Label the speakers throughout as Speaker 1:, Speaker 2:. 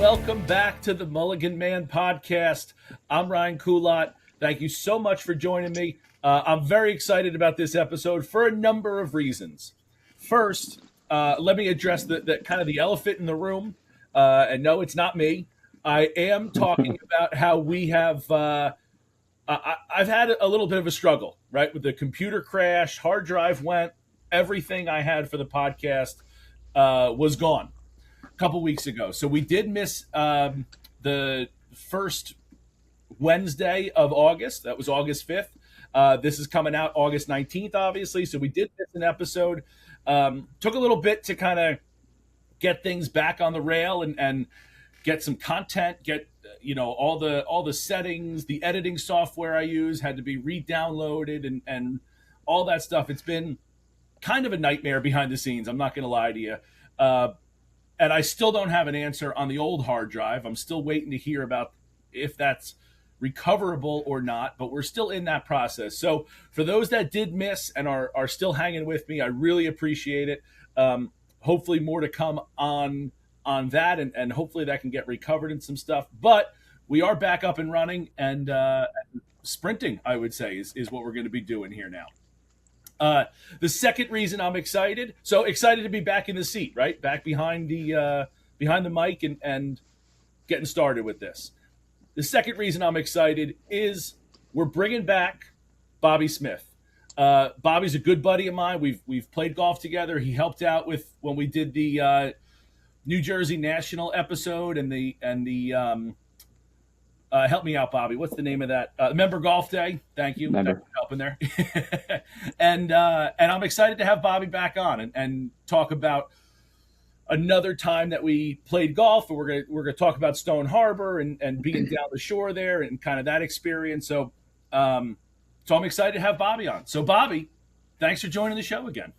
Speaker 1: welcome back to the Mulligan Man Podcast. I'm Ryan Coulott. Thank you so much for joining me. I'm very excited about this episode for a number of reasons. First, let me address the kind of the elephant in the room. And no, it's not me. I am talking about how we have. I've had a little bit of a struggle, right, with the computer crash. Hard drive went. Everything I had for the podcast was gone a couple weeks ago. So we did miss the first Wednesday of August. That was August 5th. This is coming out August 19th, obviously. So we did miss an episode. Took a little bit to kind of get things back on the rail and get some content, get all the settings, the editing software I use had to be re-downloaded and all that stuff. It's been kind of a nightmare behind the scenes. I'm not going to lie to you. And I still don't have an answer on the old hard drive. I'm still waiting to hear about if that's recoverable or not, but we're still in that process. So for those that did miss and are still hanging with me, I really appreciate it. Hopefully more to come on that, and hopefully that can get recovered in some stuff. But we are back up and running, and sprinting, I would say, is what we're going to be doing here now. The second reason I'm excited to be back in the seat, right? Back behind the mic and getting started with this. The second reason I'm excited is we're bringing back Bobby Smith. Bobby's a good buddy of mine. We've played golf together. He helped out with when we did the New Jersey National episode and the help me out, Bobby. What's the name of that? Member Golf Day. Thank you.
Speaker 2: Member.
Speaker 1: Thanks for helping there. and I'm excited to have Bobby back on and talk about another time that we played golf. And we're gonna talk about Stone Harbor and being down the shore there and kind of that experience. So I'm excited to have Bobby on. So Bobby, thanks for joining the show again.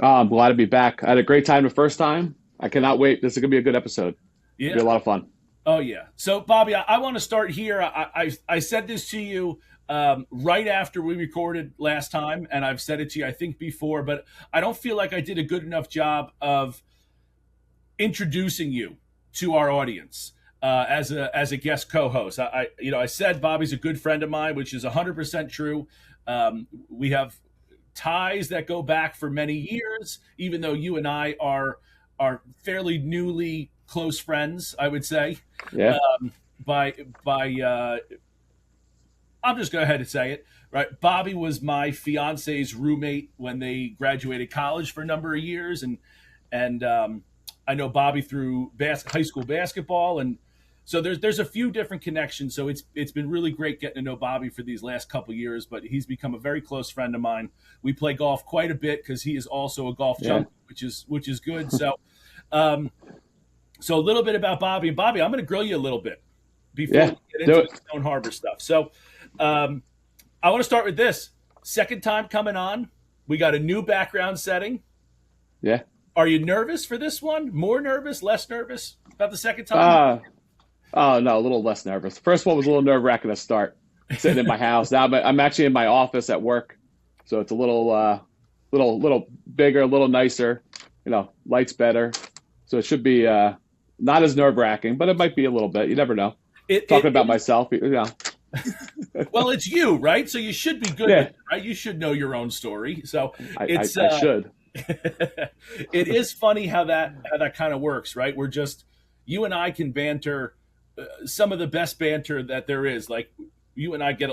Speaker 2: I'm glad to be back. I had a great time the first time. I cannot wait. This is gonna be a good episode.
Speaker 1: Yeah.
Speaker 2: It'll be a lot of fun.
Speaker 1: Oh, yeah. So, Bobby, I want to start here. I said this to you right after we recorded last time, and I've said it to you, I think, before, but I don't feel like I did a good enough job of introducing you to our audience as a guest co-host. I said Bobby's a good friend of mine, which is 100% true. We have ties that go back for many years, even though you and I are fairly newly close friends, I would say.
Speaker 2: Yeah.
Speaker 1: I'm just go ahead and say it, right? Bobby was my fiance's roommate when they graduated college for a number of years, and I know Bobby through high school basketball, and so there's a few different connections. So it's been really great getting to know Bobby for these last couple of years, but he's become a very close friend of mine. We play golf quite a bit because he is also a golf junkie, which is good. So. So a little bit about Bobby. And Bobby, I'm going to grill you a little bit before we get into the Stone Harbor stuff. So I want to start with this. Second time coming on. We got a new background setting.
Speaker 2: Yeah.
Speaker 1: Are you nervous for this one? More nervous? Less nervous about the second time?
Speaker 2: No, a little less nervous. First one was a little nerve-wracking to start. Sitting in my house. Now I'm actually in my office at work. So it's a little bigger, a little nicer. Lights better. So it should be not as nerve-wracking, but it might be a little bit. You never know. Talking about myself,
Speaker 1: Well, it's you, right? So you should be good at it, right? You should know your own story. So
Speaker 2: I should.
Speaker 1: It is funny how that kind of works, right? We're just, you and I can banter some of the best banter that there is. Like you and I get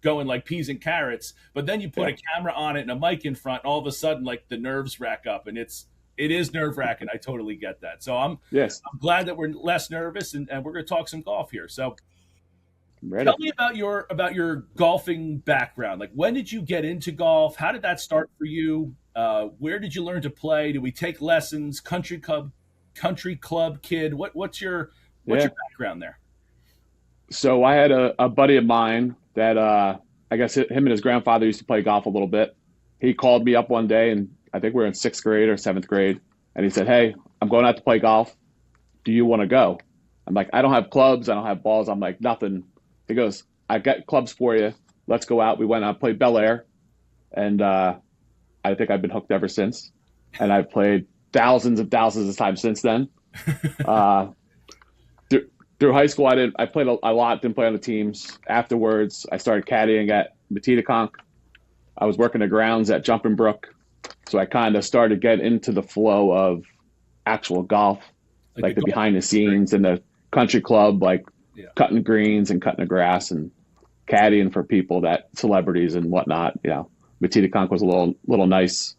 Speaker 1: going like peas and carrots, but then you put a camera on it and a mic in front, and all of a sudden, like the nerves rack up, and it is nerve-wracking. I totally get that. So I'm glad that we're less nervous, and we're going to talk some golf here. So tell me about your golfing background. Like, when did you get into golf? How did that start for you? Where did you learn to play? Did we take lessons? Country club kid? What's your background there?
Speaker 2: So I had a buddy of mine that I guess him and his grandfather used to play golf a little bit. He called me up one day, and I think we were in 6th grade or 7th grade. And he said, "Hey, I'm going out to play golf. Do you want to go?" I'm like, "I don't have clubs. I don't have balls." I'm like, "Nothing." He goes, "I've got clubs for you. Let's go out." We went out, played Bel Air. And I think I've been hooked ever since. And I've played thousands of times since then. through high school, I played a lot, didn't play on the teams. Afterwards, I started caddying at Matitaconk. I was working the grounds at Jumping Brook. So I kind of started getting into the flow of actual golf, like the
Speaker 1: golf
Speaker 2: behind the scenes and the country club, like
Speaker 1: yeah.
Speaker 2: cutting greens and cutting the grass and caddying for people, that celebrities and whatnot. Matitaconk was a little nice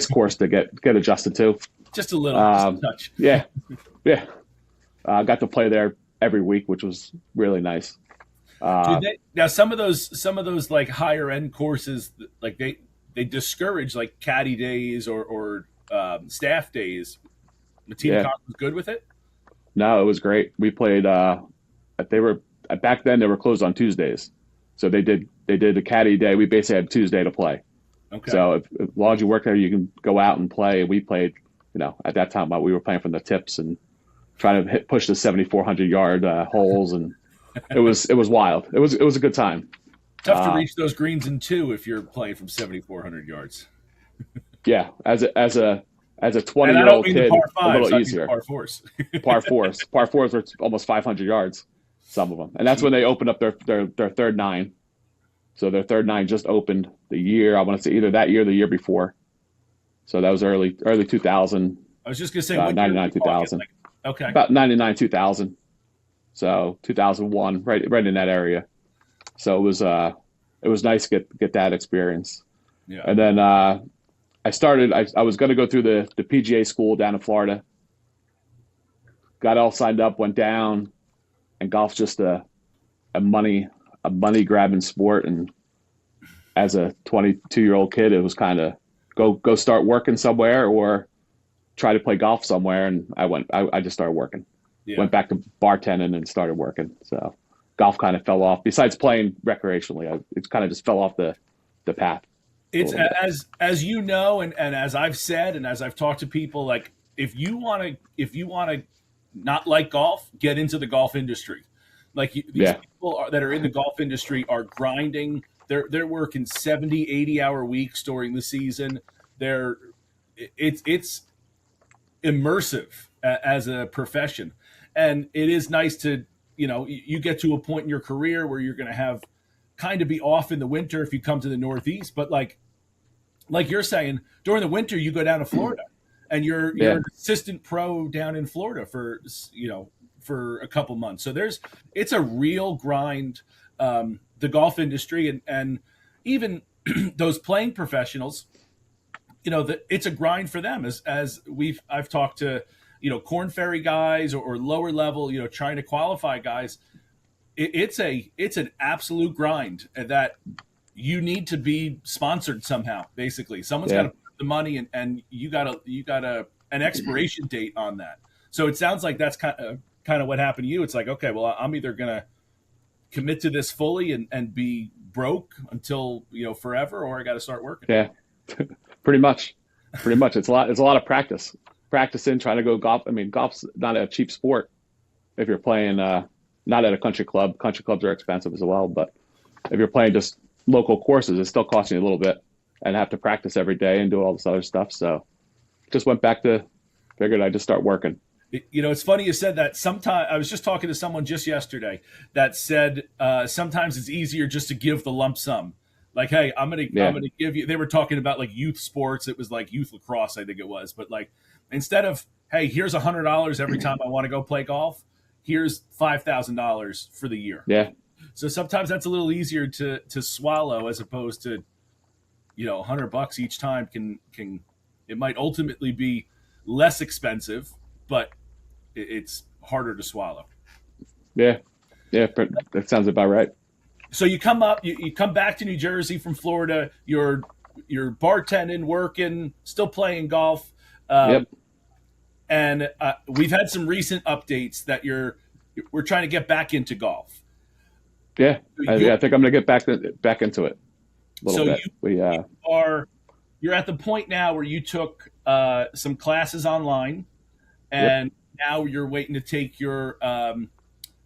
Speaker 2: course to get adjusted to.
Speaker 1: Just a little just a touch.
Speaker 2: Yeah. I got to play there every week, which was really nice.
Speaker 1: Now some of those like higher end courses, like they discourage like caddy days or staff days. Matitaconk was good with it.
Speaker 2: No, it was great. We played. They were back then. They were closed on Tuesdays, so they did a caddy day. We basically had Tuesday to play.
Speaker 1: Okay.
Speaker 2: So as long as you work there, you can go out and play. We played. At that time, we were playing from the tips and trying to push the 7,400-yard holes, and it was wild. It was a good time.
Speaker 1: Tough to reach those greens in two if you're playing from 7,400 yards.
Speaker 2: Yeah, as a 20-year-old kid, a little easier.
Speaker 1: Par fours.
Speaker 2: Par fours were almost 500 yards, some of them, and that's when they opened up their third nine. So their third nine just opened the year. I want to say either that year or the year before. So that was early 2000.
Speaker 1: I was just gonna say
Speaker 2: 99 2000.
Speaker 1: Like, okay,
Speaker 2: about 99 2000. So 2001, right in that area. So it was nice to get that experience.
Speaker 1: Yeah.
Speaker 2: And then I was going to go through the PGA school down in Florida. Got all signed up, went down, and golf's just a money grabbing sport. And as a 22-year-old kid, it was kind of go start working somewhere or try to play golf somewhere. And I just started working. Yeah. Went back to bartending and started working. So golf kind of fell off. Besides playing recreationally, it kind of just fell off the path.
Speaker 1: It's as you know, and as I've said, and as I've talked to people, like if you want to not like golf, get into the golf industry. Like these people that are in the golf industry are grinding. They're working 70, 80-hour weeks during the season. It's immersive as a profession. And it is nice to, you get to a point in your career where you're going to have kind of be off in the winter if you come to the Northeast. But like you're saying, during the winter, you go down to Florida and you're an assistant pro down in Florida for a couple months. So it's a real grind, the golf industry and even those playing professionals, it's a grind for them as I've talked to, Corn Ferry guys or lower level, trying to qualify guys. It's an absolute grind that you need to be sponsored somehow. Basically, someone's got to put the money and you got an expiration date on that. So it sounds like that's kind of what happened to you. It's like, okay, well, I'm either gonna commit to this fully and be broke until forever, or I got to start working.
Speaker 2: Yeah, pretty much. It's a lot of practicing, trying to go golf. I mean, golf's not a cheap sport if you're playing not at a country club. Country clubs are expensive as well, but if you're playing just local courses, it's still costing you a little bit and have to practice every day and do all this other stuff. So just figured I'd just start working.
Speaker 1: It's funny you said that. Sometimes I was just talking to someone just yesterday that said sometimes it's easier just to give the lump sum. Like, hey, I'm gonna give you. They were talking about like youth sports. It was like youth lacrosse, I think it was. But like instead of, hey, here's $100 every time I want to go play golf, here's $5,000 for the year.
Speaker 2: Yeah.
Speaker 1: So sometimes that's a little easier to swallow as opposed to, $100 each time can it might ultimately be less expensive, but it's harder to swallow.
Speaker 2: Yeah. That sounds about right.
Speaker 1: So you come up, you come back to New Jersey from Florida. You're bartending, working, still playing golf.
Speaker 2: Yep.
Speaker 1: And we've had some recent updates that we're trying to get back into golf.
Speaker 2: Yeah, I think I'm going to get back into it a little bit.
Speaker 1: You're at the point now where you took some classes online, and now you're waiting to take your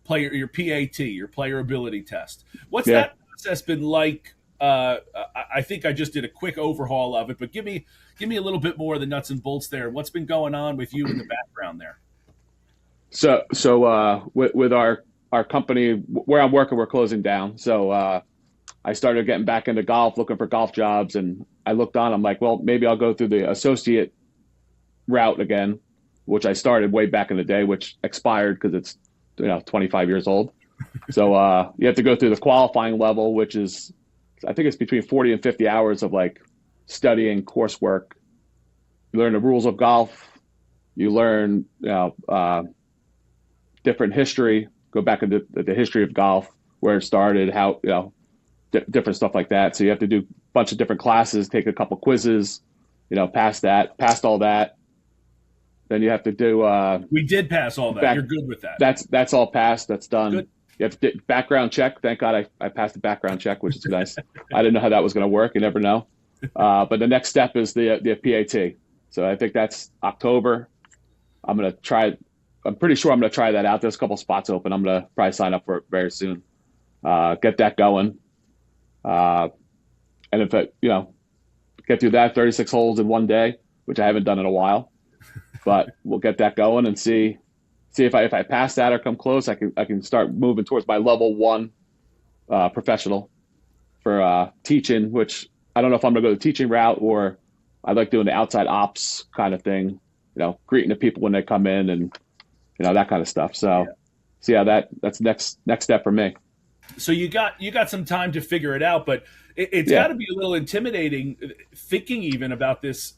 Speaker 1: PAT, your player ability test. What's that process been like? I think I just did a quick overhaul of it, but give me a little bit more of the nuts and bolts there. What's been going on with you in the background there?
Speaker 2: With our company where I'm working, we're closing down. So I started getting back into golf, looking for golf jobs, and I looked on. I'm like, well, maybe I'll go through the associate route again, which I started way back in the day, which expired because it's 25 years old. So you have to go through the qualifying level, which is I think it's between 40 and 50 hours of like studying coursework. You learn the rules of golf. You learn different history. Go back into the history of golf, where it started, how different stuff like that. So you have to do a bunch of different classes, take a couple quizzes, passed all that. Then you have to do.
Speaker 1: We did pass all that. You're good with that.
Speaker 2: That's all passed. That's done.
Speaker 1: Good.
Speaker 2: You have to background check. Thank God I passed the background check, which is nice. I didn't know how that was going to work. You never know. But the next step is the PAT. So I think that's October. I'm going to try. I'm pretty sure I'm going to try that out. There's a couple spots open. I'm going to probably sign up for it very soon. Get that going. And if it, get through that 36 holes in one day, which I haven't done in a while, but we'll get that going and see if I pass that or come close, I can start moving towards my level 1 professional for teaching, which I don't know if I'm going to go the teaching route or I like doing the outside ops kind of thing, greeting the people when they come in and, that kind of stuff. So that's next step for me.
Speaker 1: So you got some time to figure it out, but it's got to be a little intimidating thinking even about this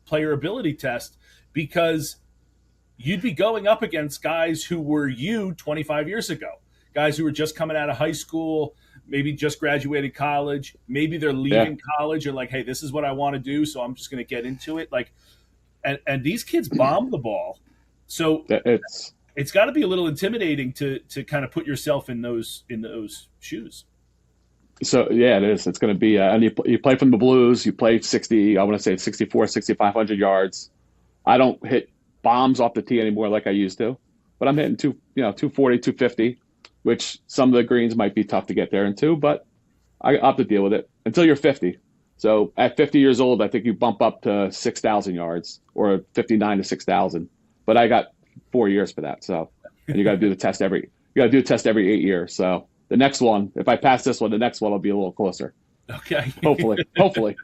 Speaker 1: player ability test, because you'd be going up against guys who were 25 years ago, guys who were just coming out of high school, maybe just graduated college, maybe they're leaving college and like, hey, this is what I want to do, so I'm just going to get into it. Like, and these kids bomb the ball, so it's got to be a little intimidating to kind of put yourself in those shoes.
Speaker 2: So yeah, it is. It's going to be, and you play from the blues. You play 60. I want to say 64, 6,500 yards. I don't hit bombs off the tee anymore like I used to, but I'm hitting 240, 250, which some of the greens might be tough to get there into, but I have to deal with it until you're 50. So at 50 years old, I think you bump up to 6,000 yards or 59 to 6,000. But I got 4 years for that. So, and you got to do the test every 8 years. So the next one, if I pass this one, the next one will be a little closer.
Speaker 1: Okay.
Speaker 2: Hopefully.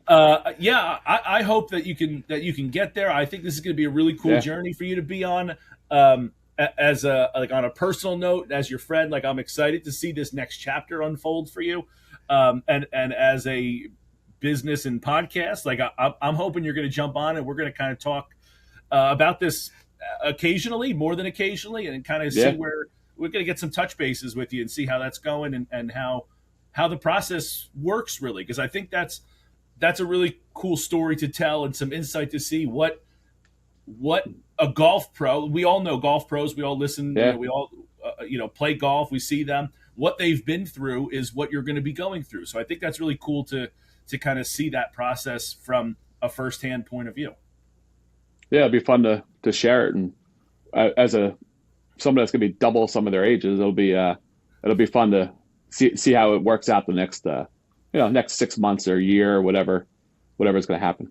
Speaker 1: I hope that you can get there. I think this is going to be a really cool journey for you to be on. As on a personal note, as your friend, like I'm excited to see this next chapter unfold for you. And as a business and podcast, like I'm hoping you're going to jump on and we're going to kind of talk about this occasionally, more than occasionally, and kind of see where we're going to get some touch bases with you and see how that's going and how the process works really. Because I think that's a really cool story to tell and some insight to see what a golf pro, we all know golf pros, we all listen, we all, play golf, we see them, what they've been through is what you're going to be going through. So I think that's really cool to kind of see that process from a firsthand point of view.
Speaker 2: Yeah, it'd be fun to share it. And as someone that's going to be double some of their ages, it'll be fun to see how it works out the next 6 months or a year or whatever's going to happen.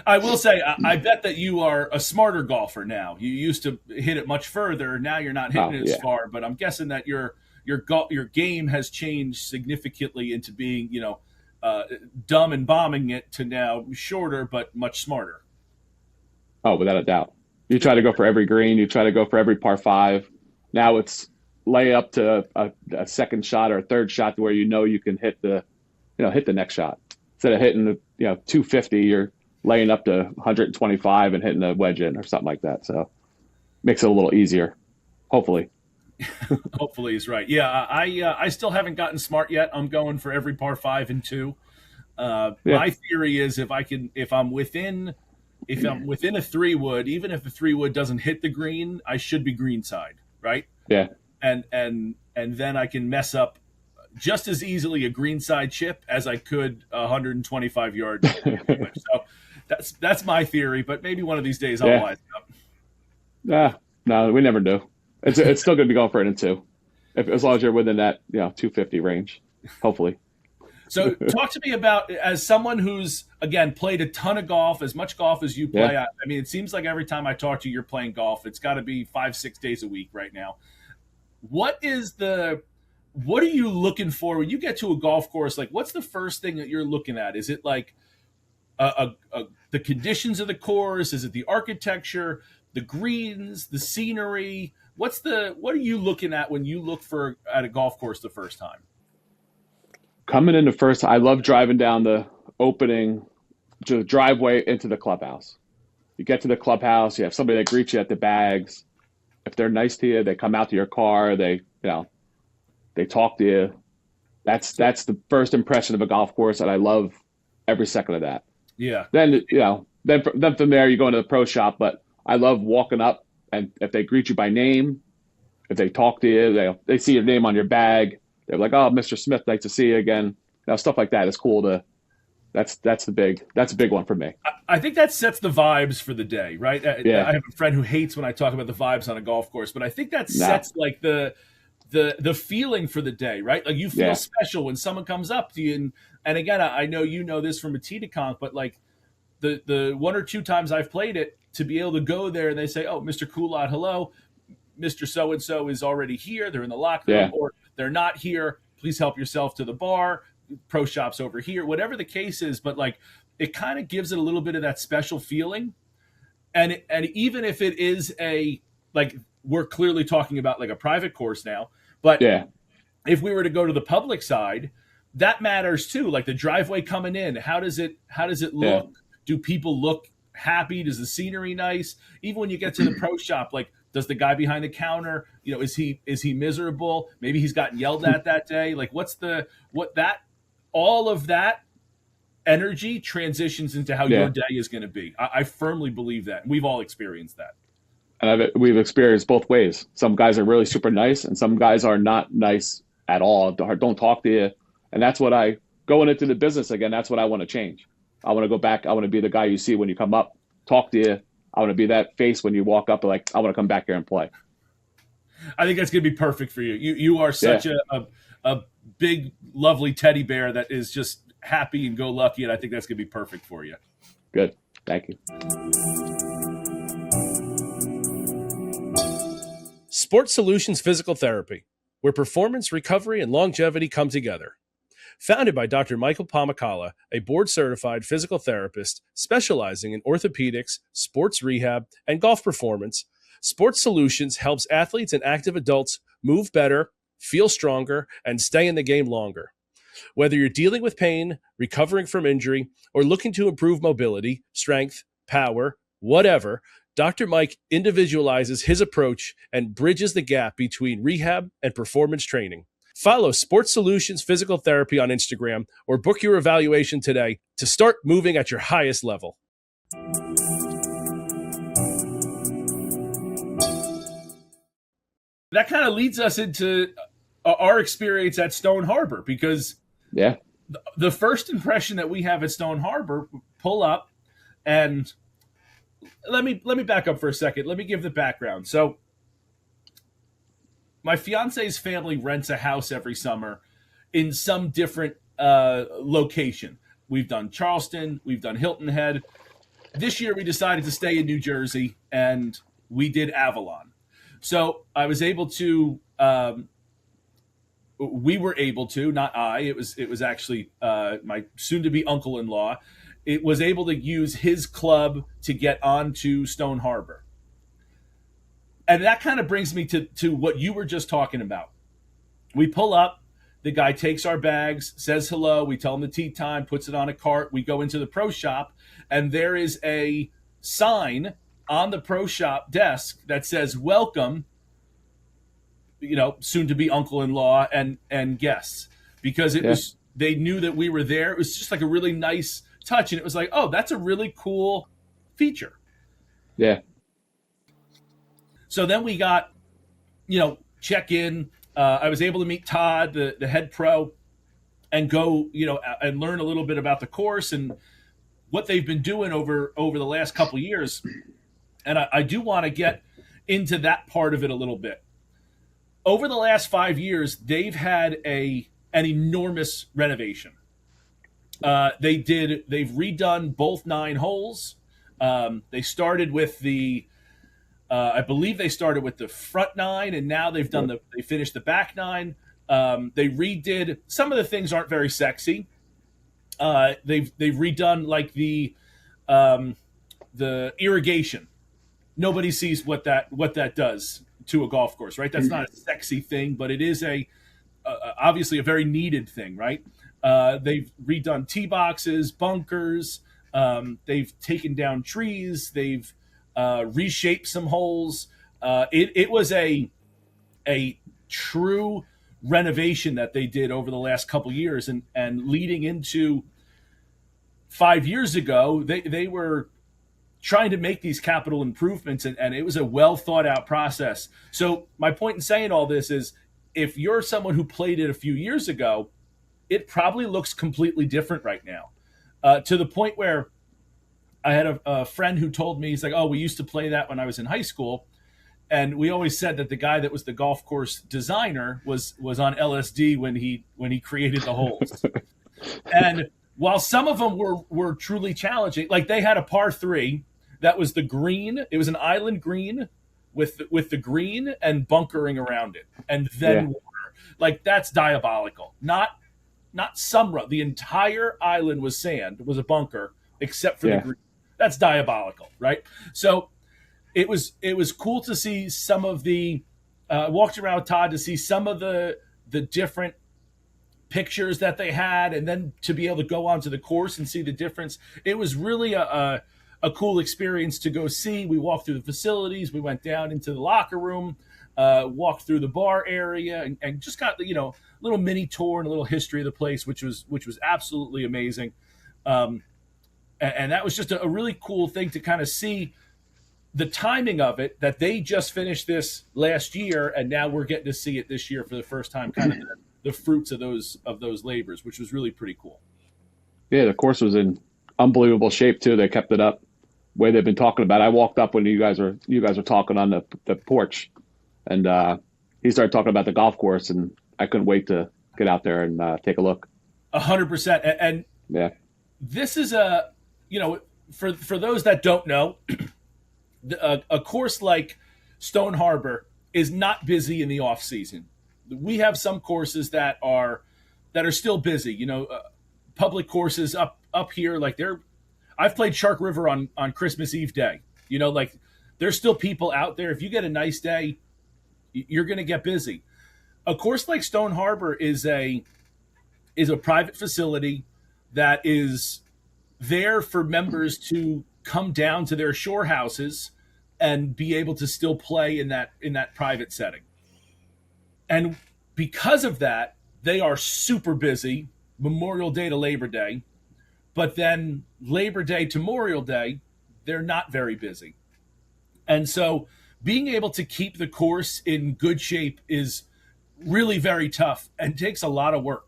Speaker 1: I will say, I bet that you are a smarter golfer now. You used to hit it much further. Now you're not hitting it as far, but I'm guessing that your game has changed significantly into being, dumb and bombing it to now shorter, but much smarter.
Speaker 2: Oh, without a doubt. You try to go for every green. You try to go for every par 5. Now it's lay up to a second shot or a third shot to where you can hit the next shot. Instead of hitting the 250, you're laying up to 125 and hitting a wedge in or something like that. So makes it a little easier, hopefully.
Speaker 1: Hopefully is right. Yeah, I still haven't gotten smart yet. I'm going for every par 5 and 2. My theory is if I'm within a 3-wood, even if the 3-wood doesn't hit the green, I should be greenside, right?
Speaker 2: Yeah.
Speaker 1: And then I can mess up just as easily a greenside chip as I could a 125 yard. So that's my theory, but maybe one of these days I'll wise up.
Speaker 2: No, we never do. It's still going to be going for it in 2, as long as you're within that 250 range, hopefully.
Speaker 1: So talk to me about, as someone who's, again, played a ton of golf, as much golf as you play.
Speaker 2: Yeah.
Speaker 1: I mean, it seems like every time I talk to you, you're playing golf. It's got to be 5-6 days a week right now. What are you looking for when you get to a golf course? Like, what's the first thing that you're looking at? Is it like the conditions of the course? Is it the architecture, the greens, the scenery? What are you looking at when you look at a golf course the first time?
Speaker 2: Coming in the first, I love driving down the opening to the driveway into the clubhouse. You get to the clubhouse, you have somebody that greets you at the bags. If they're nice to you, they come out to your car, they talk to you. That's the first impression of a golf course, and I love every second of that.
Speaker 1: Yeah.
Speaker 2: Then from there you go into the pro shop, but I love walking up, and if they greet you by name, if they talk to you, they see your name on your bag. They're like, "Oh, Mr. Smith, nice to see you again." Stuff like that is cool. That's a big one for me.
Speaker 1: I think that sets the vibes for the day, right?
Speaker 2: Yeah.
Speaker 1: I have a friend who hates when I talk about the vibes on a golf course, but I think that sets like the feeling for the day, right? Like you feel special when someone comes up to you, and again, I know you know this from a tee to conk, but like the one or two times I've played it, to be able to go there and they say, "Oh, Mr. Coolot, hello, Mr. So and so is already here. They're in the locker room, or they're not here. Please help yourself to the bar. Pro shop's over here." Whatever the case is, but like it kind of gives it a little bit of that special feeling. And even if it is we're clearly talking about like a private course now, but if we were to go to the public side, that matters too. Like the driveway coming in, how does it look? Yeah. Do people look happy? Does the scenery nice? Even when you get to the pro shop, like does the guy behind the counter, is he miserable? Maybe he's gotten yelled at that day. Like all of that energy transitions into how your day is going to be. I firmly believe that. And we've all experienced that.
Speaker 2: And we've experienced both ways. Some guys are really super nice, and some guys are not nice at all. Don't talk to you. And that's what going into the business again, that's what I want to change. I want to go back. I want to be the guy you see when you come up, talk to you. I want to be that face when you walk up, like, I want to come back here and play.
Speaker 1: I think that's going to be perfect for you. You are such a big, lovely teddy bear that is just happy and go lucky, and I think that's going to be perfect for you.
Speaker 2: Good. Thank you.
Speaker 3: Sports Solutions Physical Therapy, where performance, recovery, and longevity come together. Founded by Dr. Michael Pomacala, a board-certified physical therapist specializing in orthopedics, sports rehab, and golf performance, Sports Solutions helps athletes and active adults move better, feel stronger, and stay in the game longer. Whether you're dealing with pain, recovering from injury, or looking to improve mobility, strength, power, whatever, Dr. Mike individualizes his approach and bridges the gap between rehab and performance training. Follow Sports Solutions Physical Therapy on Instagram or book your evaluation today to start moving at your highest level.
Speaker 1: That kind of leads us into our experience at Stone Harbor, because the first impression that we have at Stone Harbor, pull up, and let me back up for a second. Let me give the background. So my fiance's family rents a house every summer in some different location. We've done Charleston. We've done Hilton Head. This year we decided to stay in New Jersey, and we did Avalon. So I was able to we were able to, not I, it was actually my soon-to-be uncle-in-law, it was able to use his club to get onto Stone Harbor. And that kind of brings me to what you were just talking about. We pull up, the guy takes our bags, says hello, we tell him the tee time, puts it on a cart, we go into the pro shop, and there is a sign on the pro shop desk that says, "Welcome, soon to be uncle-in-law and guests," because it was, they knew that we were there. It was just like a really nice touch. And it was like, oh, that's a really cool feature.
Speaker 2: Yeah.
Speaker 1: So then we got, check in. I was able to meet Todd, the head pro, and go, and learn a little bit about the course and what they've been doing over the last couple of years. And I do want to get into that part of it a little bit. Over the last 5 years, they've had an enormous renovation. They've redone both 9 holes. They started with I believe they started with the front 9, and now they finished the back 9. They redid some of the things aren't very sexy. They've redone like the irrigation. Nobody sees what that does to a golf course, right? That's not a sexy thing, but it is obviously a very needed thing, right? They've redone tee boxes, bunkers. They've taken down trees. They've reshaped some holes. It was a true renovation that they did over the last couple years, and leading into 5 years ago, they were trying to make these capital improvements, and it was a well thought out process. So my point in saying all this is, if you're someone who played it a few years ago, it probably looks completely different right now, to the point where I had a friend who told me, he's like, oh, we used to play that when I was in high school. And we always said that the guy that was the golf course designer was on LSD when he created the holes. And while some of them were truly challenging, like they had a par 3 that was the green. It was an island green with the green and bunkering around it, and then water. Like, that's diabolical. Not some rough. The entire island was sand, was a bunker, except for the green. That's diabolical, right? So it was cool to see some of the walked around with Todd to see some of the different pictures that they had, and then to be able to go onto the course and see the difference. It was really a cool experience to go see. We walked through the facilities. We went down into the locker room, walked through the bar area, and just got a little mini tour and a little history of the place, which was absolutely amazing. And that was just a really cool thing to kind of see the timing of it, that they just finished this last year, and now we're getting to see it this year for the first time, kind of the fruits of those labors, which was really pretty cool.
Speaker 2: Yeah, the course was in unbelievable shape too. They kept it up the way they've been talking about. I walked up when you guys were talking on the porch, and he started talking about the golf course, and I couldn't wait to get out there and take a look.
Speaker 1: 100%. And
Speaker 2: yeah,
Speaker 1: this is for those that don't know, a course like Stone Harbor is not busy in the off season. We have some courses that are still busy. Public courses up here, like I've played Shark River on Christmas Eve day. Like, there's still people out there. If you get a nice day, you're going to get busy. A course like Stone Harbor is a private facility that is there for members to come down to their shore houses and be able to still play in that private setting. And because of that, they are super busy Memorial Day to Labor Day. But then Labor Day to Memorial Day, they're not very busy. And so being able to keep the course in good shape is really very tough and takes a lot of work.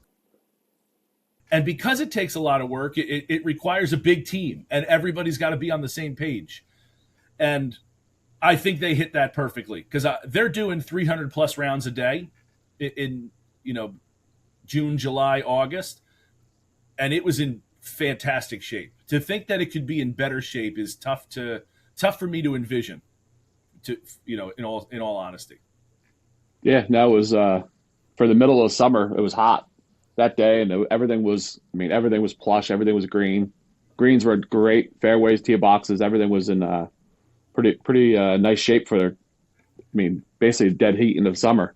Speaker 1: And because it takes a lot of work, it requires a big team, and everybody's got to be on the same page. And I think they hit that perfectly, because they're doing 300 plus rounds a day in June, July, August, and it was in fantastic shape. To think that it could be in better shape is tough for me to envision. In all honesty.
Speaker 2: Yeah, no, it was for the middle of summer. It was hot that day, and everything was plush. Everything was green. Greens were great. Fairways, tee boxes, everything was in pretty nice shape for, basically dead heat in the summer.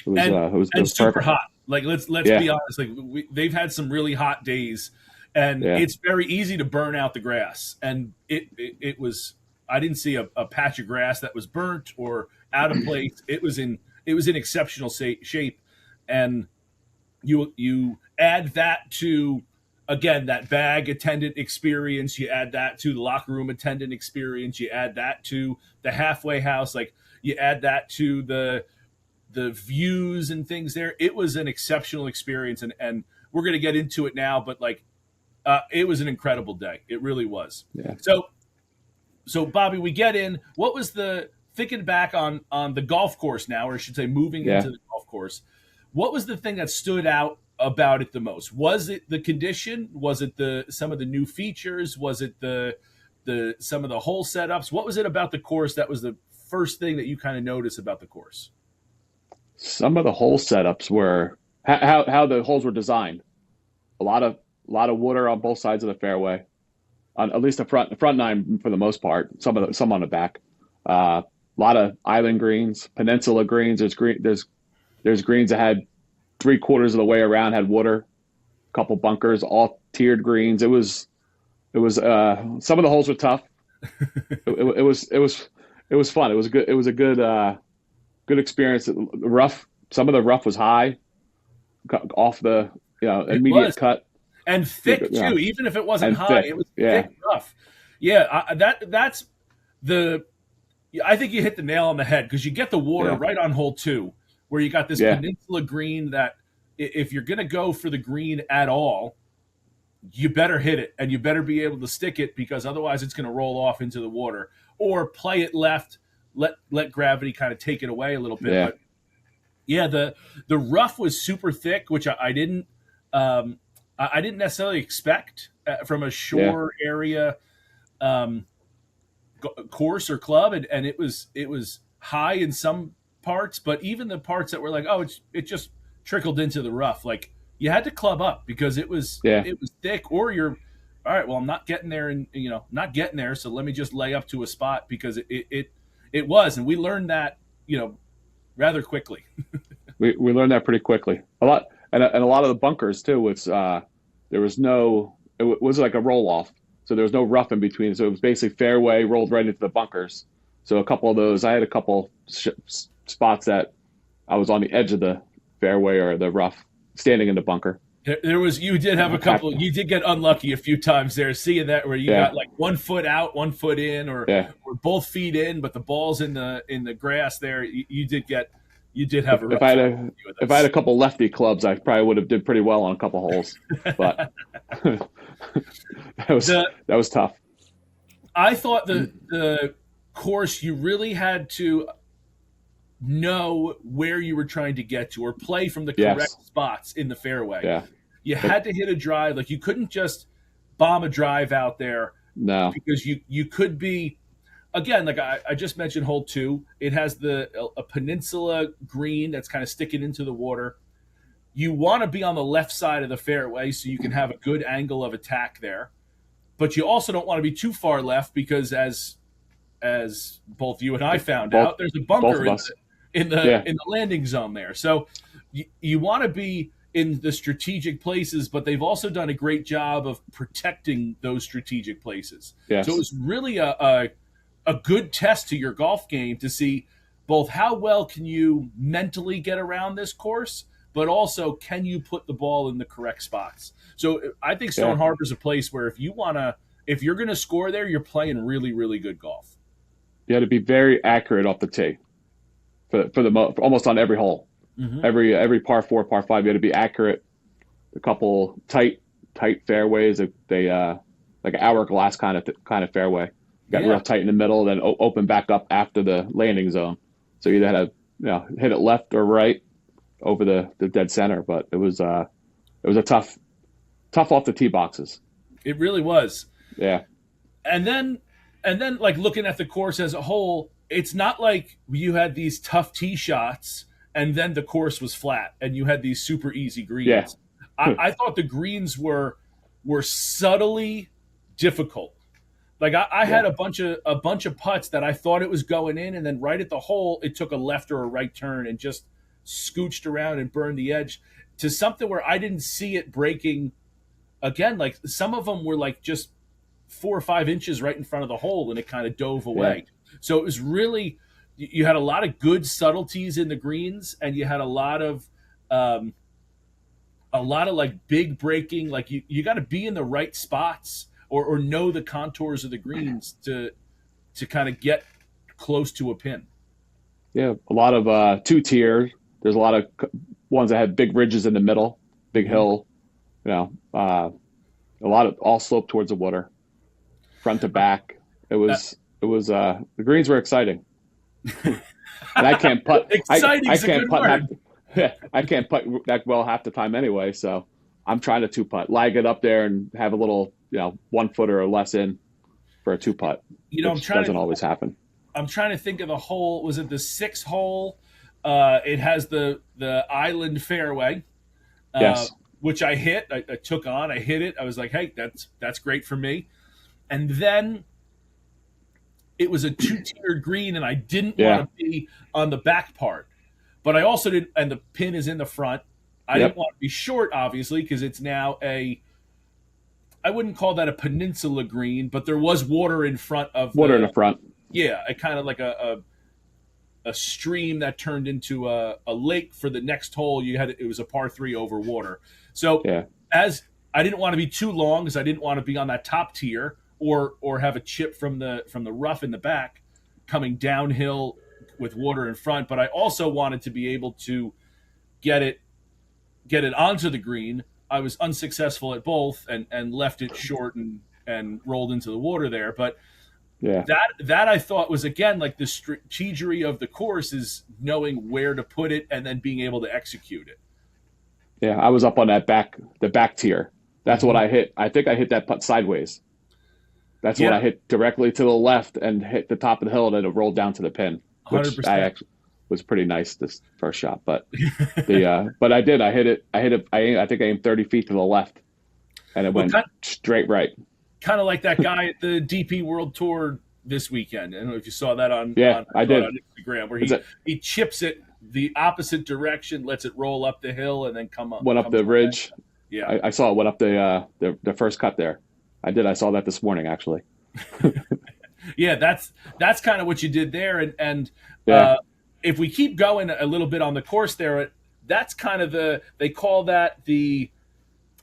Speaker 2: It was
Speaker 1: super
Speaker 2: perfect.
Speaker 1: hot. Like, let's be honest. Like, they've had some really hot days, and it's very easy to burn out the grass. And it was. I didn't see a patch of grass that was burnt or out of place. It was in exceptional shape, and you add that to, again, that bag attendant experience. You add that to the locker room attendant experience. You add that to the halfway house. Like, you add that to the views and things there. It was an exceptional experience, and we're going to get into it now, but it was an incredible day. It really was.
Speaker 2: Yeah.
Speaker 1: So Bobby, we get in. What was thinking back on the golf course now, or I should say moving into the golf course, what was the thing that stood out about it the most? Was it the condition? Was it some of the new features? Was it the some of the hole setups? What was it about the course that was the first thing that you kind of noticed about the course?
Speaker 2: Some of the hole setups were how the holes were designed. A lot of water on both sides of the fairway, on at least the front nine for the most part. Some on the back. A lot of island greens, peninsula greens. There's greens that had 3/4 of the way around had water. A couple bunkers, all tiered greens. It was some of the holes were tough. It was fun. It was good. It was a good experience. Some of the rough was high, off the immediate cut,
Speaker 1: and thick too.
Speaker 2: Yeah.
Speaker 1: Even if it wasn't
Speaker 2: And
Speaker 1: high,
Speaker 2: thick.
Speaker 1: it was
Speaker 2: Yeah.
Speaker 1: thick rough. Yeah, that's the. I think you hit the nail on the head because you get the water right on hole 2, where you got this peninsula green that if you're going to go for the green at all, you better hit it and you better be able to stick it, because otherwise it's going to roll off into the water, or play it left, let gravity kind of take it away a little bit.
Speaker 2: Yeah.
Speaker 1: But yeah, the rough was super thick, which I didn't necessarily expect from a shore area course or club, and it was high in some parts, but even the parts that were like, oh, it just trickled into the rough, like you had to club up because it was thick, or you're all right, well, I'm not getting there, and not getting there, so let me just lay up to a spot, because it was, and we learned that rather quickly.
Speaker 2: We learned that pretty quickly. A lot of the bunkers too. Was there was no, it was like a roll off, so there was no rough in between. So it was basically fairway rolled right into the bunkers. So a couple of those, I had a couple spots that I was on the edge of the fairway or the rough, standing in the bunker.
Speaker 1: You did have a couple. You did get unlucky a few times there, seeing that where you got like 1 foot out, 1 foot in, or both feet in, but the ball's in the grass there. You did have a rough.
Speaker 2: If I had a couple lefty clubs, I probably would have did pretty well on a couple holes. But that was tough.
Speaker 1: I thought the course, you really had to know where you were trying to get to, or play from the correct spots in the fairway.
Speaker 2: Yeah.
Speaker 1: You had to hit a drive. Like, you couldn't just bomb a drive out there.
Speaker 2: No.
Speaker 1: Because you could be, again, like I just mentioned, hole 2, it has a peninsula green that's kind of sticking into the water. You want to be on the left side of the fairway so you can have a good angle of attack there. But you also don't want to be too far left, because as both you and I found out, there's a bunker in the landing zone there. So you want to be in the strategic places, but they've also done a great job of protecting those strategic places.
Speaker 2: Yes.
Speaker 1: So it was really a good test to your golf game to see both how well can you mentally get around this course, but also can you put the ball in the correct spots. So I think Stone Harbor is a place where if you're going to score there, you're playing really, really good golf.
Speaker 2: You had to be very accurate off the tee for almost on every hole. Mm-hmm. Every par 4, par 5, you had to be accurate. A couple tight fairways. They like an hourglass kind of fairway. Got real tight in the middle, then open back up after the landing zone. So you either had to hit it left or right over the dead center. But it was a tough off the tee boxes.
Speaker 1: It really was.
Speaker 2: Yeah.
Speaker 1: And then like looking at the course as a whole, it's not like you had these tough tee shots and then the course was flat and you had these super easy greens. Yeah. I thought the greens were subtly difficult. Like I had a bunch of putts that I thought it was going in, and then right at the hole, it took a left or a right turn and just scooched around and burned the edge to something where I didn't see it breaking. Again, like some of them were like just 4 or 5 inches right in front of the hole, and it kind of dove away. Yeah. So it was really, you had a lot of good subtleties in the greens, and you had a lot of like big breaking. Like you got to be in the right spots or know the contours of the greens to kind of get close to a pin.
Speaker 2: Yeah, a lot of 2-tier. There's a lot of ones that had big ridges in the middle, big hill. A lot of all slope towards the water, front to back. It was the greens were exciting. And I can't putt.
Speaker 1: Exciting is a good word.
Speaker 2: I can't putt that well half the time anyway, so I'm trying to two putt, lag it up there, and have a little 1 footer or less in for a two putt,
Speaker 1: I'm
Speaker 2: which
Speaker 1: trying
Speaker 2: doesn't
Speaker 1: to
Speaker 2: always happen.
Speaker 1: I'm trying to think of the hole. Was it the 6th hole? It has the island fairway.
Speaker 2: Yes.
Speaker 1: Which I hit. I took on. I hit it. I was like, hey, that's great for me. And then it was a 2-tiered green, and I didn't want to be on the back part. But I also didn't, and the pin is in the front. I didn't want to be short, obviously, because it's now I wouldn't call that a peninsula green, but there was water in front of
Speaker 2: in the front.
Speaker 1: Yeah, a kind of like a stream that turned into a lake for the next hole. It was a par 3 over water. So as I didn't want to be too long, because I didn't want to be on that top tier or have a chip from the rough in the back coming downhill with water in front, but I also wanted to be able to get it onto the green. I was unsuccessful at both and left it short and rolled into the water there. But that I thought was, again, like the strategy of the course is knowing where to put it and then being able to execute it.
Speaker 2: Yeah, I was up on the back tier. That's what I hit. I think I hit that putt sideways. That's what I hit directly to the left and hit the top of the hill, and then it rolled down to the pin, which
Speaker 1: 100%.
Speaker 2: I actually was pretty nice this first shot. But but I did. I hit it. I think I aimed 30 feet to the left, and it went straight right.
Speaker 1: Kind of like that guy at the DP World Tour this weekend. I don't know if you saw that on
Speaker 2: I did
Speaker 1: on Instagram, where he chips it the opposite direction, lets it roll up the hill, and then
Speaker 2: went up the ridge.
Speaker 1: Back. Yeah,
Speaker 2: I saw it went up the first cut there. I did. I saw that this morning, actually.
Speaker 1: Yeah, that's kind of what you did there, and if we keep going a little bit on the course there, that's kind of they call that the.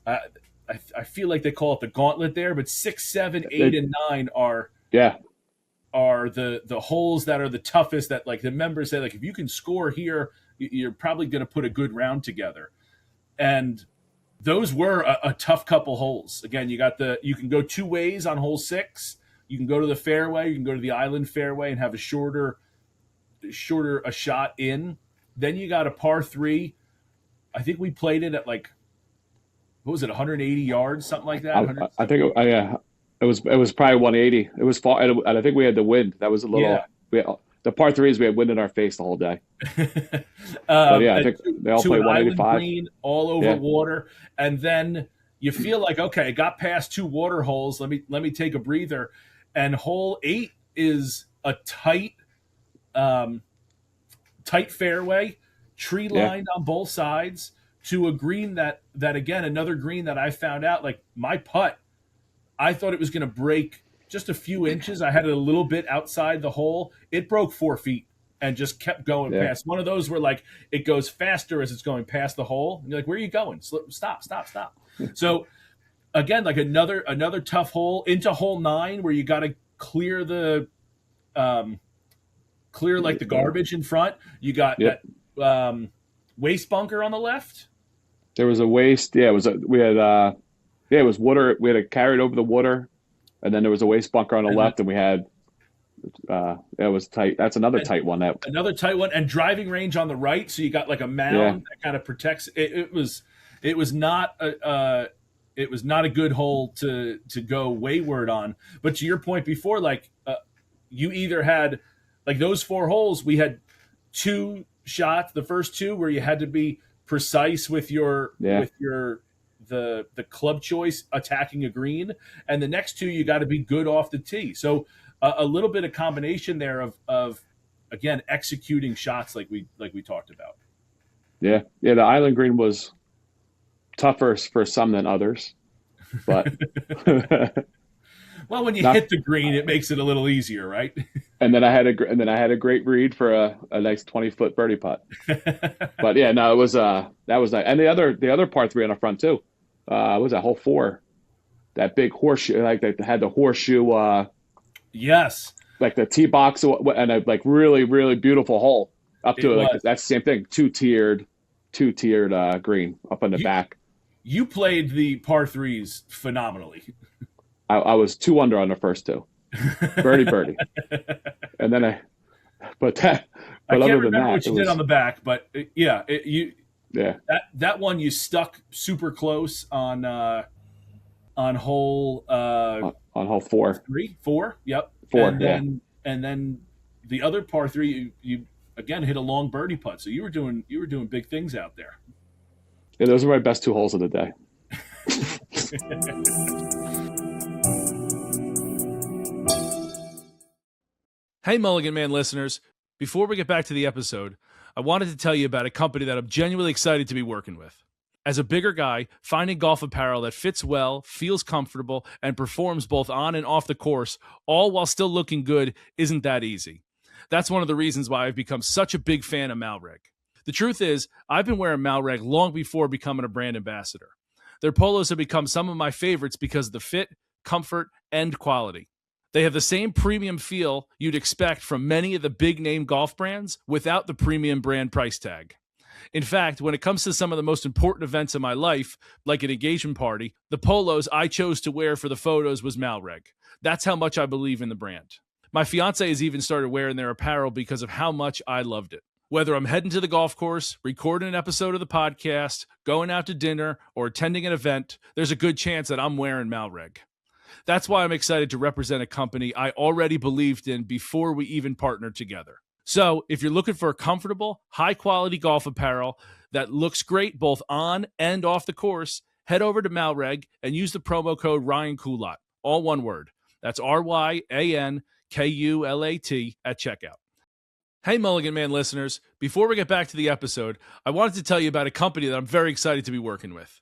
Speaker 1: I feel like they call it the gauntlet there, but 6, 7, 8, and 9 are the holes that are the toughest. That, like, the members say, like, if you can score here, you're probably going to put a good round together. And those were a tough couple holes. Again, you can go 2 ways on hole 6. You can go to the fairway, you can go to the island fairway and have a shorter a shot in. Then you got a par 3. I think we played it at, like, what was it, 180 yards, something like that?
Speaker 2: I think it was probably 180. It was far, and I think we had the wind. That was a little. The par 3s, we had wind in our face the whole day. But I think they all played 185.
Speaker 1: Green, all over water, and then you feel like, okay, I got past 2 water holes. Let me take a breather. And hole 8 is a tight fairway, tree lined on both sides, to a green that again, another green that I found out, like, my putt, I thought it was going to break just a few inches. I had it a little bit outside the hole. It broke 4 feet and just kept going past. One of those where, like, it goes faster as it's going past the hole. And you're like, where are you going? Stop. So again, like another tough hole into hole 9, where you got to clear the garbage in front. You got that waste bunker on the left.
Speaker 2: There was a waste. Yeah, it was it was water. We had it carried over the water, and then there was a waste bunker on the left, and we had it was tight. That's another tight one.
Speaker 1: Another tight one, and driving range on the right. So you got like a mound that kind of protects. It was not a good hole to go wayward on. But to your point before, like, you either had, like, those 4 holes, we had 2 shots, the first 2 where you had to be precise with your the club choice attacking a green, and the next 2 you got to be good off the tee. So a little bit of combination there of again, executing shots like we talked about.
Speaker 2: The island green was tougher for some than others, but
Speaker 1: well, when you hit the green, it makes it a little easier, right?
Speaker 2: And then I had a great read for a nice 20-foot birdie putt. But it was that was nice. And the other par 3 on the front too. Was that hole 4? That big horseshoe, like, they had the horseshoe.
Speaker 1: Yes.
Speaker 2: Like the tee box, and a, like, really, really beautiful hole up to it. Like, that's the same thing. Two-tiered green up on the back.
Speaker 1: You played the par 3s phenomenally.
Speaker 2: I was 2 under on the first 2. birdie. And then I can't
Speaker 1: remember what you did on the back, but
Speaker 2: Yeah.
Speaker 1: That one you stuck super close on hole
Speaker 2: On hole 4.
Speaker 1: 4. Yep.
Speaker 2: 4.
Speaker 1: And then the other par 3 you again hit a long birdie putt. So you were doing big things out there.
Speaker 2: Yeah, those are my best 2 holes of the day.
Speaker 3: Hey, Mulligan Man listeners. Before we get back to the episode, I wanted to tell you about a company that I'm genuinely excited to be working with. As a bigger guy, finding golf apparel that fits well, feels comfortable, and performs both on and off the course, all while still looking good, isn't that easy. That's one of the reasons why I've become such a big fan of Malreg. The truth is, I've been wearing Malreg long before becoming a brand ambassador. Their polos have become some of my favorites because of the fit, comfort, and quality. They have the same premium feel you'd expect from many of the big-name golf brands without the premium brand price tag. In fact, when it comes to some of the most important events in my life, like an engagement party, the polos I chose to wear for the photos was Malreg. That's how much I believe in the brand. My fiance has even started wearing their apparel because of how much I loved it. Whether I'm heading to the golf course, recording an episode of the podcast, going out to dinner, or attending an event, there's a good chance that I'm wearing Malreg. That's why I'm excited to represent a company I already believed in before we even partnered together. So if you're looking for a comfortable, high-quality golf apparel that looks great both on and off the course, head over to Malreg and use the promo code Ryan Kulat, all one word. That's RyanKulat at checkout. Hey, Mulligan Man listeners. Before we get back to the episode, I wanted to tell you about a company that I'm very excited to be working with.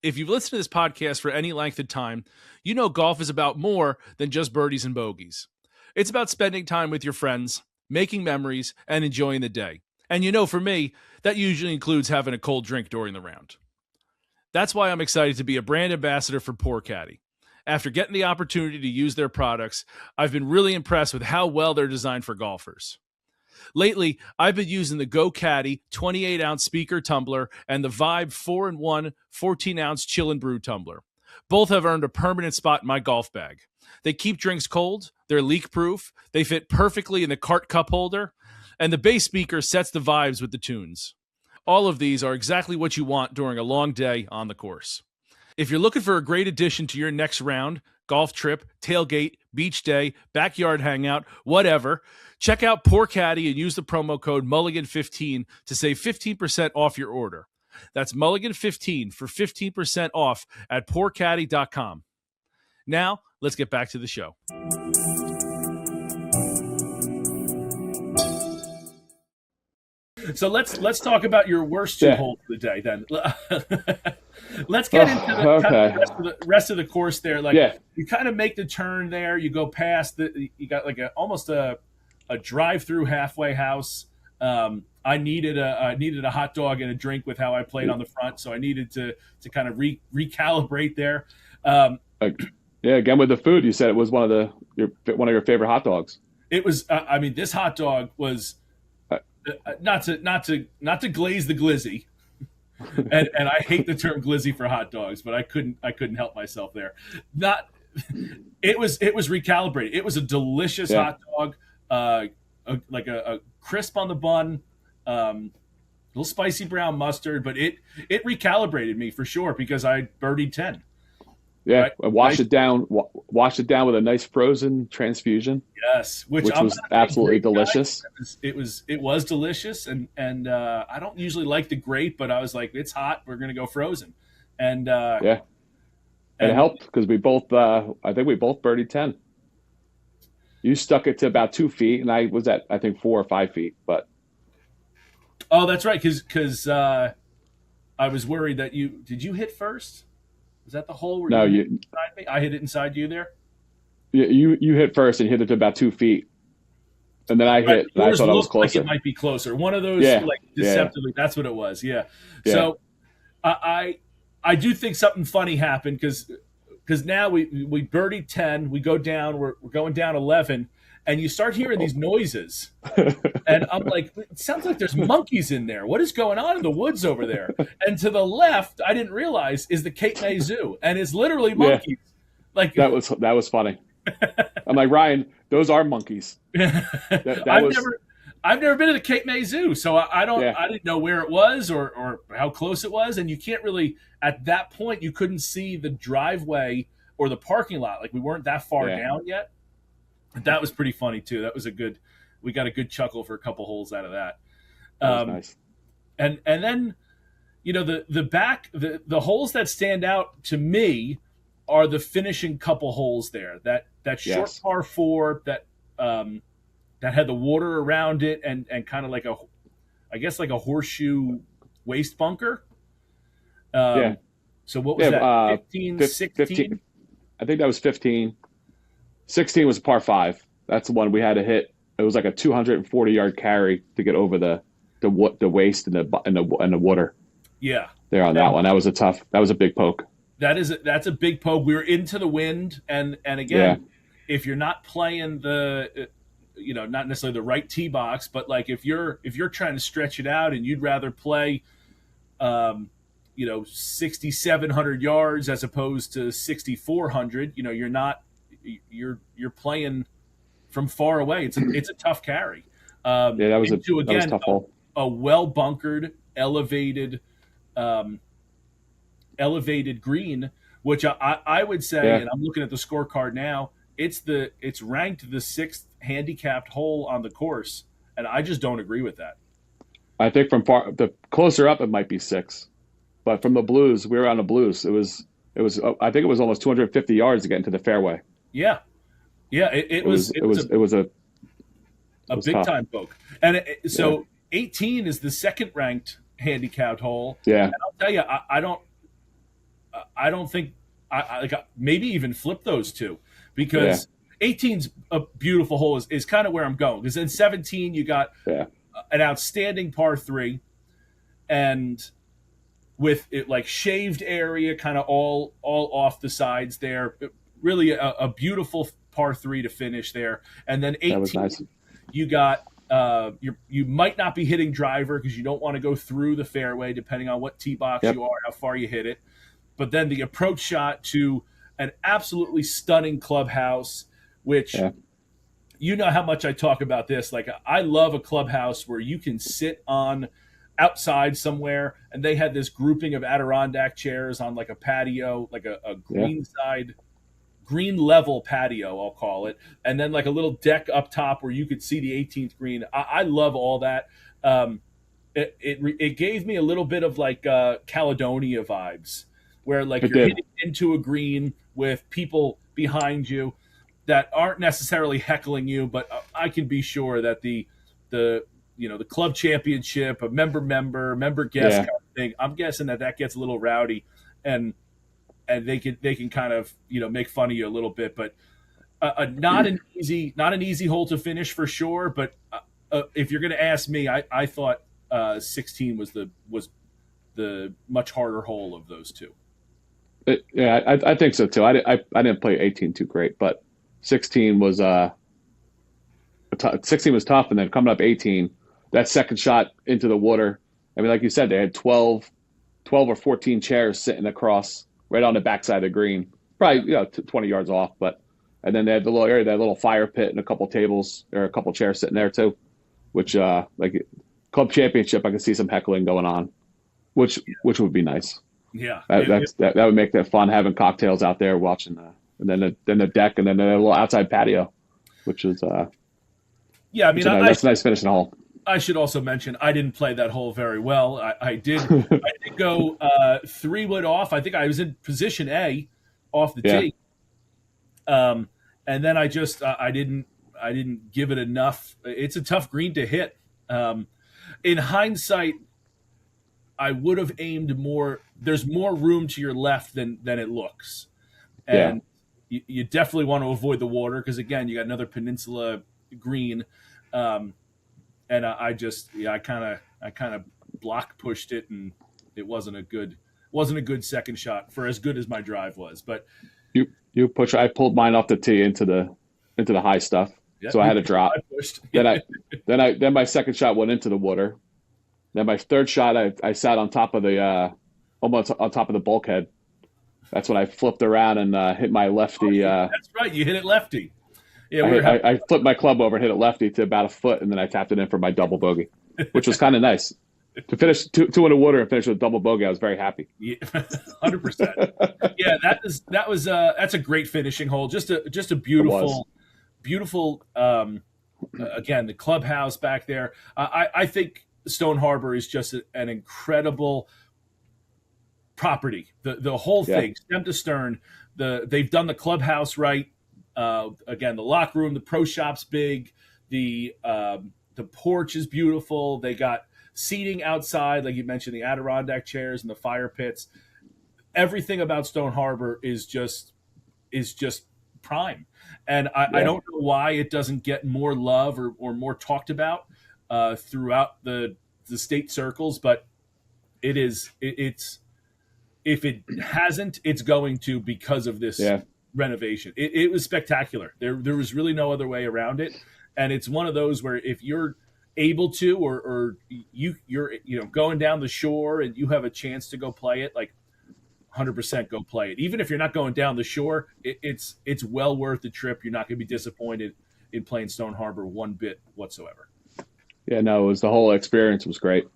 Speaker 3: If you've listened to this podcast for any length of time, you know golf is about more than just birdies and bogeys. It's about spending time with your friends, making memories, and enjoying the day. And you know, for me, that usually includes having a cold drink during the round. That's why I'm excited to be a brand ambassador for Pour Caddy. After getting the opportunity to use their products, I've been really impressed with how well they're designed for golfers. Lately, I've been using the Go Caddy 28-ounce speaker tumbler and the Vibe 4-in-1 14-ounce chill and brew tumbler. Both have earned a permanent spot in my golf bag. They keep drinks cold, they're leak-proof, they fit perfectly in the cart cup holder, and the bass speaker sets the vibes with the tunes. All of these are exactly what you want during a long day on the course. If you're looking for a great addition to your next round, golf trip, tailgate, beach day, backyard hangout, whatever, check out Pour Caddy and use the promo code Mulligan15 to save 15% off your order. That's Mulligan15 for 15% off at pourcaddy.com. Now, let's get back to the show.
Speaker 1: So let's talk about your worst 2 holes of the day then. Let's get into the rest of the course there. You kind of make the turn there. You go past you got like almost a drive-through halfway house. I needed a hot dog and a drink with how I played on the front, so I needed to kind of recalibrate there.
Speaker 2: Again with the food, you said it was one of your favorite hot dogs.
Speaker 1: It was. This hot dog was not to glaze the glizzy, and I hate the term glizzy for hot dogs, but I couldn't help myself there. It was recalibrated. It was a delicious hot dog, like a crisp on the bun, little spicy brown mustard, but it recalibrated me for sure because I birdied 10.
Speaker 2: Yeah,
Speaker 1: right?
Speaker 2: Wash it down with a nice frozen transfusion.
Speaker 1: Yes, which
Speaker 2: was absolutely delicious.
Speaker 1: It was delicious, and I don't usually like the grape, but I was like, it's hot, we're gonna go frozen, and
Speaker 2: it helped because we both I think we both birdied 10. You stuck it to about 2 feet, and I was at I think 4 or 5 feet, but.
Speaker 1: Oh, that's right, because I was worried that did you hit first? Was that the hole where you hit inside me? I hit it inside you there?
Speaker 2: You hit first and hit it to about 2 feet. And then I hit, and I thought I was closer.
Speaker 1: Like it might be closer. One of those, deceptively, that's what it was, yeah. So I do think something funny happened because now we birdied 10, we go down, we're going down 11, and you start hearing these noises. And I'm like, it sounds like there's monkeys in there. What is going on in the woods over there? And to the left, I didn't realize, is the Cape May Zoo. And it's literally monkeys. Like
Speaker 2: that was funny. I'm like, Ryan, those are monkeys.
Speaker 1: I've never been to the Cape May Zoo, so
Speaker 2: Yeah,
Speaker 1: I didn't know where it was or how close it was, and you can't really at that point you couldn't see the driveway or the parking lot, like we weren't that far
Speaker 2: yeah,
Speaker 1: down yet. But that was pretty funny too. That was we got a good chuckle for a couple holes out of that.
Speaker 2: that was
Speaker 1: Um,
Speaker 2: nice.
Speaker 1: and then the holes that stand out to me are the finishing couple holes there. That short
Speaker 2: Yes.
Speaker 1: par four um, that had the water around it and kind of like I guess like a horseshoe waste bunker.
Speaker 2: Yeah,
Speaker 1: So what was
Speaker 2: yeah.
Speaker 1: that? 15,
Speaker 2: 15.
Speaker 1: 16?
Speaker 2: I think that was 15. 16 was par five. That's the one we had to hit. It was like a 240-yard carry to get over the waist and the water
Speaker 1: Yeah.
Speaker 2: there on that one. That was a big poke.
Speaker 1: That's a big poke. We were into the wind, and
Speaker 2: Yeah,
Speaker 1: again, if you're not playing not necessarily the right tee box, but like if you're trying to stretch it out and you'd rather play, 6,700 yards as opposed to 6,400, you're playing from far away. It's a tough carry.
Speaker 2: yeah.
Speaker 1: Into
Speaker 2: That was a
Speaker 1: again
Speaker 2: tough hole.
Speaker 1: a well bunkered, um, elevated green, which I would say,
Speaker 2: Yeah,
Speaker 1: and I'm looking at the scorecard now, it's ranked the sixth handicapped hole on the course, and I just don't agree with that.
Speaker 2: I think from far the closer up it might be six, but from the blues, we were on the blues. It was. I think it was almost 250 yards to get into the fairway.
Speaker 1: Yeah, yeah, it was
Speaker 2: It
Speaker 1: a
Speaker 2: was
Speaker 1: big
Speaker 2: tough.
Speaker 1: time poke, and
Speaker 2: Yeah,
Speaker 1: 18 is the second ranked handicapped hole,
Speaker 2: yeah,
Speaker 1: and I'll tell you, I don't think maybe even flip those two
Speaker 2: yeah,
Speaker 1: because 18's a beautiful hole is kind of where I'm going because in 17 you got
Speaker 2: yeah,
Speaker 1: an outstanding par three and with it like shaved area kind of all off the sides there, really a beautiful par three to finish there, and then
Speaker 2: that was
Speaker 1: 18
Speaker 2: nice.
Speaker 1: you got you might not be hitting driver because you don't want to go through the fairway depending on what tee box
Speaker 2: Yep.
Speaker 1: you are, how far you hit it. But then the approach shot to an absolutely stunning clubhouse, which
Speaker 2: Yeah,
Speaker 1: you know how much I talk about this. Like I love a clubhouse where you can sit on outside somewhere, and they had this grouping of Adirondack chairs on like a patio, like a
Speaker 2: yeah,
Speaker 1: green level patio, I'll call it, and then like a little deck up top where you could see the 18th green. I love all that. It gave me a little bit of like Caledonia vibes, where like
Speaker 2: it
Speaker 1: you're
Speaker 2: did.
Speaker 1: hitting into a green with people behind you that aren't necessarily heckling you, but I can be sure that the the club championship, a member guest
Speaker 2: Yeah,
Speaker 1: kind of thing. I'm guessing that gets a little rowdy, and they can kind of make fun of you a little bit, but not an easy hole to finish for sure. But if you're going to ask me, I thought 16 was the much harder hole of those two.
Speaker 2: yeah. I think so too. I didn't play 18 too great, but 16 was 16 was tough, and then coming up 18, that second shot into the water. I mean, like you said, they had 12 or 14 chairs sitting across right on the backside of the green, probably 20 yards off. But and then they had the little area, that little fire pit, and a couple tables or a couple chairs sitting there too. Which like club championship, I could see some heckling going on, which would be nice.
Speaker 1: Yeah,
Speaker 2: That would make that fun having cocktails out there watching, and then the deck, and then the little outside patio, which is
Speaker 1: yeah. I mean,
Speaker 2: that's a nice finishing hole.
Speaker 1: I should also mention I didn't play that hole very well. I did go 3 wood off. I think I was in position A off the
Speaker 2: Yeah,
Speaker 1: tee, and then I didn't give it enough. It's a tough green to hit. In hindsight, I would have aimed more. There's more room to your left than it looks,
Speaker 2: yeah,
Speaker 1: and you definitely want to avoid the water because again, you got another peninsula green. And I kind of block pushed it, and it wasn't a good second shot for as good as my drive was. But
Speaker 2: you push. I pulled mine off the tee into the high stuff,
Speaker 1: yeah,
Speaker 2: so I had to drop.
Speaker 1: I pushed.
Speaker 2: Then my second shot went into the water. Then my third shot, I sat on top of the almost on top of the bulkhead. That's when I flipped around and hit my lefty.
Speaker 1: That's right, you hit it lefty. Yeah, we were
Speaker 2: I flipped my club over and hit it lefty to about a foot, and then I tapped it in for my double bogey, which was kind of nice. To finish two in the water and finish with a double bogey, I was very happy.
Speaker 1: Yeah, 100%. Yeah, that's a great finishing hole. Just a beautiful. Again, the clubhouse back there. I think Stone Harbor is just an incredible property. The whole thing, stem to stern. They've done the clubhouse right. Again, the locker room, the pro shop's big. The porch is beautiful. They got seating outside, like you mentioned, the Adirondack chairs and the fire pits. Everything about Stone Harbor is just prime. And I don't know why it doesn't get more love or more talked about throughout the state circles, but it's if it hasn't, it's going to because of this renovation. It was spectacular. There was really no other way around it. And it's one of those where if you're able to, or you're going down the shore and you have a chance to go play it, like 100% go play it. Even if you're not going down the shore, it's well worth the trip. You're not going to be disappointed in playing Stone Harbor one bit whatsoever.
Speaker 2: Yeah, no, the whole experience was great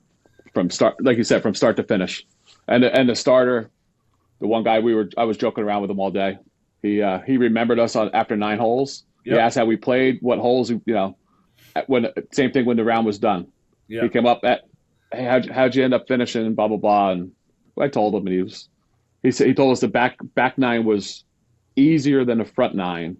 Speaker 2: from start, like you said, from start to finish. And the starter, the one guy I was joking around with him all day. He remembered us after 9 holes. Yep. He asked how we played, what holes, same thing when the round was done. Yep. He came up hey, how'd you end up finishing, blah, blah, blah. And I told him, and he told us the back 9 was easier than the front 9.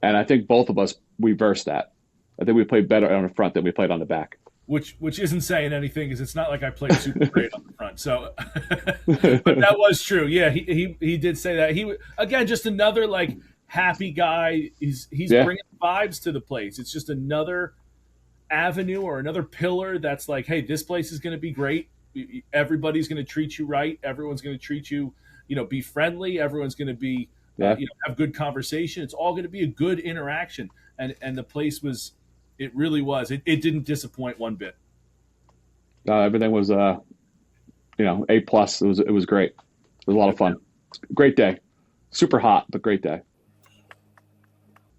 Speaker 2: And I think both of us reversed that. I think we played better on the front than we played on the back.
Speaker 1: Which isn't saying anything, because it's not like I played super great on the front. So, but that was true. Yeah, he did say that. He again, just another like happy guy. He's bringing vibes to the place. It's just another avenue or another pillar that's like, hey, this place is going to be great. Everybody's going to treat you right. Everyone's going to treat you, be friendly. Everyone's going to be, have good conversation. It's all going to be a good interaction. And the place was. It really was. It didn't disappoint one bit.
Speaker 2: Everything was, A+. It was great. It was a lot of fun. Great day. Super hot, but great day.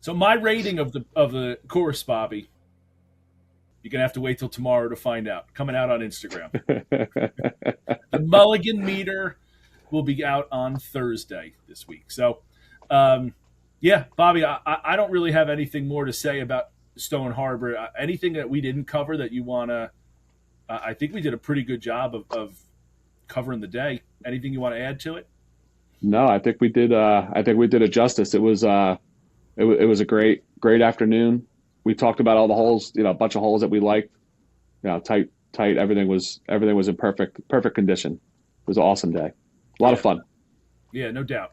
Speaker 1: So my rating of the course, Bobby, you're gonna have to wait till tomorrow to find out. Coming out on Instagram. The Mulligan meter will be out on Thursday this week. So, Bobby, I don't really have anything more to say about Stone Harbor. Anything that we didn't cover that you want to I think we did a pretty good job of covering the day. Anything you want to add to it?
Speaker 2: No, I think we did it justice. It was a great afternoon. We talked about all the holes, a bunch of holes that we liked, tight, everything was in perfect condition. It was an awesome day. A lot of fun. Yeah,
Speaker 1: no doubt.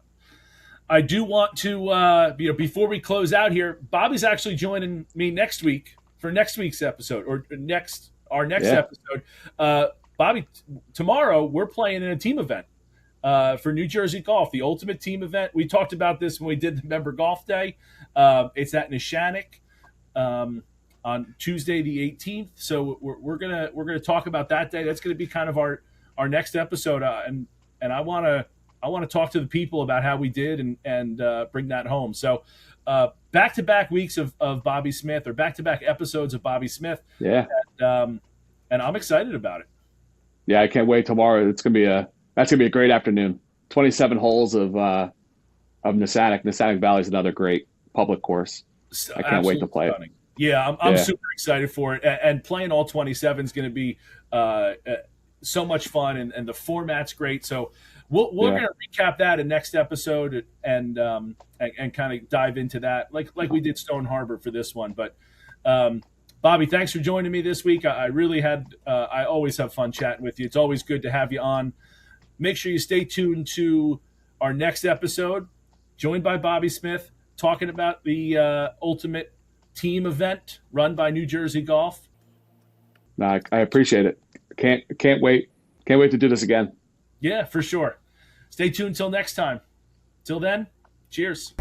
Speaker 1: I do want to, before we close out here, Bobby's actually joining me next week for next week's episode, or our next episode. Bobby, tomorrow we're playing in a team event for New Jersey Golf, the ultimate team event. We talked about this when we did the member golf day. It's at Neshannock on Tuesday the 18th. So we're gonna talk about that day. That's gonna be kind of our next episode, and I want to talk to the people about how we did and bring that home. So back-to-back weeks of Bobby Smith, or back-to-back episodes of Bobby Smith.
Speaker 2: Yeah.
Speaker 1: And I'm excited about it.
Speaker 2: Yeah, I can't wait tomorrow. That's gonna be a great afternoon. 27 holes of Neshannock. Neshannock Valley is another great public course. I can't wait to play it.
Speaker 1: Yeah, I'm super excited for it. And playing all 27 is going to be so much fun, and the format's great. So we're going to recap that in next episode and kind of dive into that like we did Stone Harbor for this one. But Bobby, thanks for joining me this week. I really had I always have fun chatting with you. It's always good to have you on. Make sure you stay tuned to our next episode, joined by Bobby Smith, talking about the ultimate team event run by New Jersey Golf.
Speaker 2: No, I appreciate it. Can't wait. Can't wait to do this again.
Speaker 1: Yeah, for sure. Stay tuned till next time. Till then, cheers.